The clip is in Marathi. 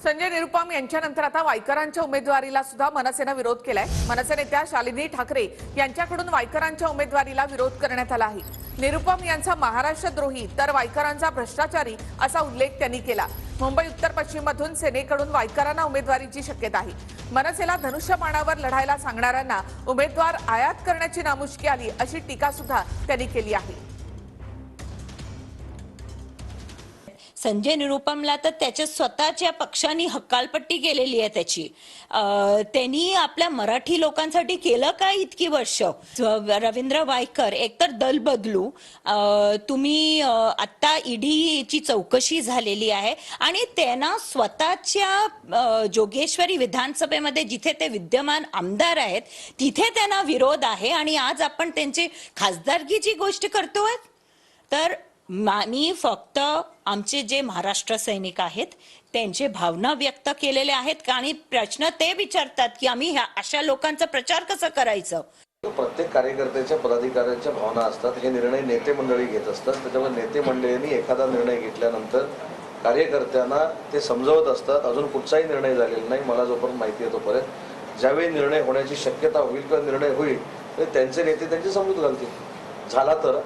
संजय निरुपम यांच्यानंतर आता वायकरांच्या उमेदवारीला सुद्धा मनसेने विरोध केलाय। मनसे नेत्या शालिनी ठाकरे यांच्याकडून वायकरांच्या उमेदवारीला विरोध करण्यात आला आहे। निरुपम यांचा महाराष्ट्रद्रोही तर वायकरांचा भ्रष्टाचारी असा उल्लेख त्यांनी केला। मुंबई उत्तर पश्चिम मधून सेनेकडून वायकरांना उमेदवारीची शक्यता आहे। मनसेला धनुष्यबाणावर लढायला सांगणाऱ्यांना उमेदवार आयात करण्याची नामुष्की आली अशी टीका सुद्धा त्यांनी केली आहे। संजय निरुपमला तर त्याच्या स्वतःच्या पक्षाने हकालपट्टी केलेली आहे त्याची। त्यांनी आपल्या मराठी लोकांसाठी केलं काय इतकी वर्ष? रवींद्र वायकर एकतर दल बदलू, तुम्ही आता ईडीची चौकशी झालेली आहे आणि त्यांना स्वतःच्या जोगेश्वरी विधानसभेमध्ये जिथे ते विद्यमान आमदार आहेत तिथे त्यांना विरोध आहे आणि आज आपण त्यांची खासदारकीची गोष्ट करतोय। तर मी फक्त आमचे जे महाराष्ट्र सैनिक आहेत त्यांचे भावना व्यक्त केलेले आहेत आणि प्रश्न ते विचारतात की आम्ही अशा लोकांचा प्रचार कसा करायचं। प्रत्येक कार्यकर्त्याच्या पदाधिकाऱ्यांच्या भावना असतात, हे निर्णय नेते मंडळी घेत असतात। त्याच्यामुळे नेते मंडळींनी एखादा निर्णय घेतल्यानंतर कार्यकर्त्यांना ते समजवत असतात। अजून कुठचाही निर्णय झालेला नाही मला जोपर्यंत माहिती आहे तोपर्यंत। ज्यावेळी निर्णय होण्याची शक्यता होईल किंवा निर्णय होईल तर त्यांचे नेते त्यांची समजूत घालतील। झाला तर